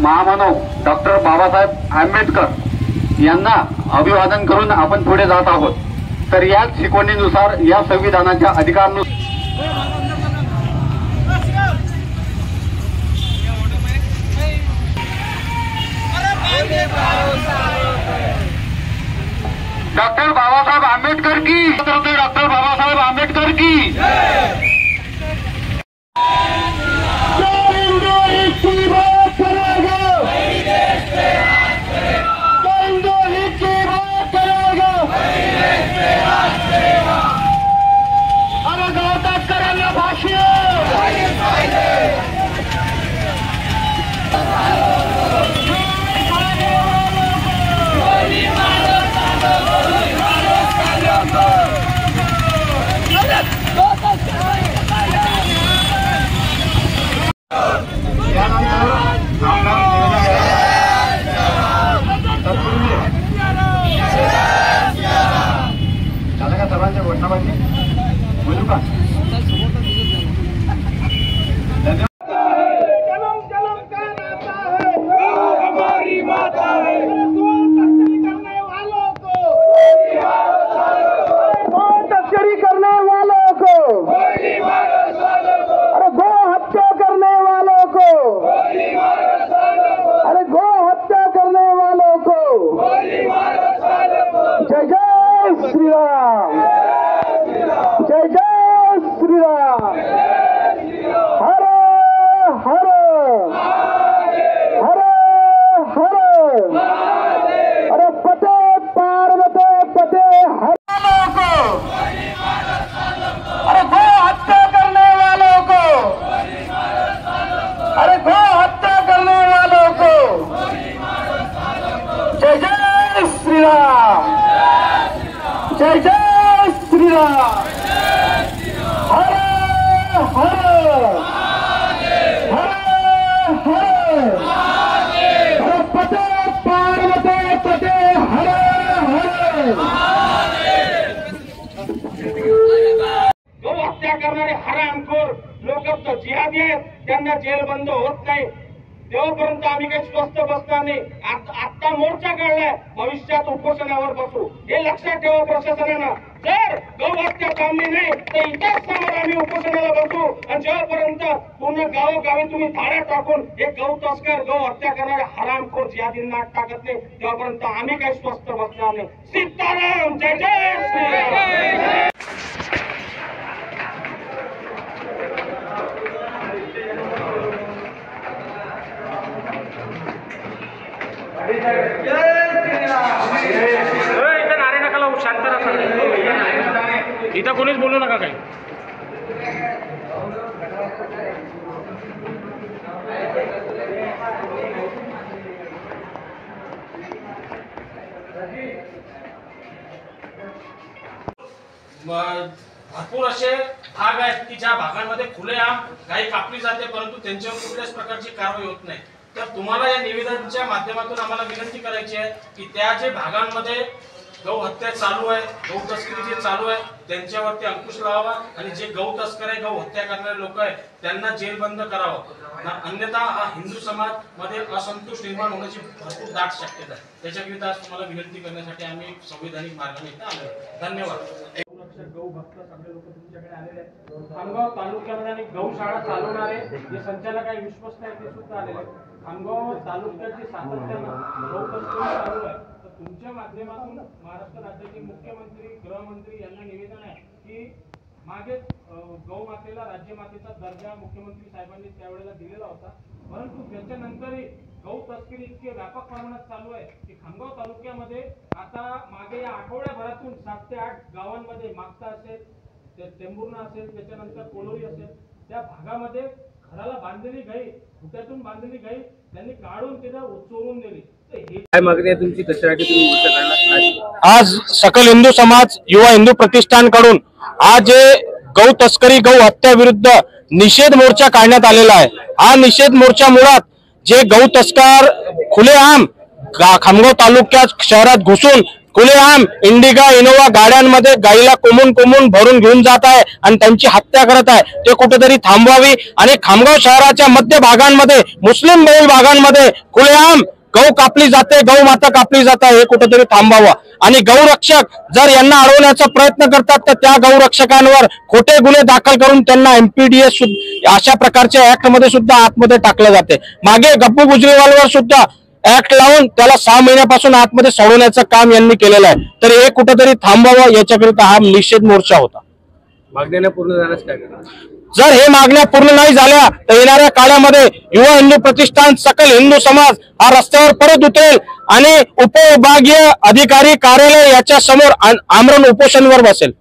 महामानव डॉक्टर बाबासाहेब आंबेडकर यांना अभिवादन करून आपण पुढे जात आहोत। तर या शिकवणीनुसार या संविधानाच्या अधिकारानुसार डॉक्टर बाबासाहेब आंबेडकर की डॉक्टर बाबासाहेब आंबेडकर की जय जय श्री राम। हर हर हर हर पते पार्वते पते हर हर। गौ हत्या करणारे हरामखोर लोक जिहादी आहेत, त्यांना जेलबंद होत नाही तेव्हापर्यंत आम्ही काही स्वस्त बसणार नाही। आता मोर्चा काढलाय, भविष्यात उपोषणावर बसू हे लक्षात ठेवा प्रशासनानं। जर गौ हत्या थांबली नाही तर इतर समोर आम्ही उपोषणाला बसू आणि जेव्हापर्यंत पूर्ण गावोगावी तुम्ही धाड्या टाकून हे गौ तस्कर गौ हत्या करणारे हरामखोर जिहादींना टाकत नाही तेव्हापर्यंत आम्ही काही स्वस्त बसणार नाही। सीताराम जय जय श्रीराम। इथं नारे नका लावू, शांत राहा। इथं कोणीच बोलू नका काही। भरपूर असे भाग आहेत की ज्या भागांमध्ये खुलेआम गाई कापली जाते परंतु त्यांच्यावर कुठल्याच प्रकारची कारवाई होत नाही। तर तुम्हाला या निवेदनाच्या माध्यमातून आम्हाला विनंती करायची आहे की त्या जे भागांमध्ये गौ हत्या चालू आहे, गौ तस्करी जे चालू आहे त्यांच्यावरती अंकुश लावावा आणि जे गौ तस्कर आहे, गौ हत्या करणारे लोक आहे त्यांना जेलबंद करावं। अन्यथा हा हिंदू समाज मध्ये असंतोष निर्माण होण्याची भरपूर दाट शक्यता आहे। त्याच्याकरिता आज तुम्हाला विनंती करण्यासाठी आम्ही संवैधानिक मार्गाने इथे आलो। धन्यवाद। गौ भक्त सगळे लोक तुमच्याकडे आलेले आहेत। खामगाव तालुक्यामध्ये आणि गौशाळा चालवणारे जे संचालक आहे विश्वस्त आहेत ते सुद्धा आलेले आहेत। खामगाव तालुक्याची सातत्यानं गौ तस्करी चालू आहे। तर तुमच्या माध्यमातून महाराष्ट्र राज्याचे मुख्यमंत्री गृहमंत्री यांना निवेदन आहे की मागे गौमातेला राज्यमातेचा दर्जा मुख्यमंत्री साहेबांनी त्यावेळेला दिलेला होता, परंतु त्याच्यानंतरही गौ तस्करी इतके व्यापक प्रमाणात चालू आहे की खामगाव तालुक्यामध्ये आता मागे या आठवड्याभरातून 7 ते 8 गावांमध्ये मागता असेल, टेंभुर्णा असेल, त्याच्यानंतर कोलोरी असेल, त्या भागामध्ये घराला बांधलेली गाई, फुट्यातून बांधलेली गाई त्यांनी काढून तिथं चोरून नेली। काय मागणी आहे तुमची, कशासाठी तुम्ही मोर्चा काढला? आज सकल हिंदू समाज युवा हिंदू प्रतिष्ठानकडून आज जे गौ तस्करी गौ हत्या विरुद्ध निषेध मोर्चा काढण्यात आलेला आहे। हा निषेध मोर्चा मुळात जे गौ तस्कर खुलेआम खामगाव तालुक्यात शहरात घुसून खुलेआम इंडिका इनोवा गाड्यांमध्ये गाईला कोमून भरून घेऊन जात आहे आणि त्यांची हत्या करत आहे, ते कुठेतरी थांबवावी आणि खामगाव शहराच्या मध्य भागांमध्ये मुस्लिम बहुल भागांमध्ये खुलेआम गौ कापली जाते, गौ माता कापली जाते, हे कुठेतरी थांबावं आणि गौरक्षक जर यांना अडवण्याचा प्रयत्न करतात तर त्या गौरक्षकांवर खोटे गुन्हे दाखल करून त्यांना MPDS अशा प्रकारच्या ऍक्ट मध्ये सुद्धा आतमध्ये टाकलं जाते। मागे गप्पू गुजरीवालवर सुद्धा ऍक्ट लावून त्याला 6 महिन्यापासून आतमध्ये सोडवण्याचं काम यांनी केलेलं आहे, तर हे कुठेतरी थांबावं याच्याकरिता हा निषेध मोर्चा होता। मागण्या पूर्ण झाल्यास काय करणार? जर हे मागण्या पूर्ण नाही झाल्या तर येणाऱ्या काळामध्ये युवा हिंदू प्रतिष्ठान सकल हिंदू समाज हा रस्त्यावर परत उतरेल आणि उपविभागीय अधिकारी कार्यालय याच्या समोर आमरण उपोषणावर बसेल।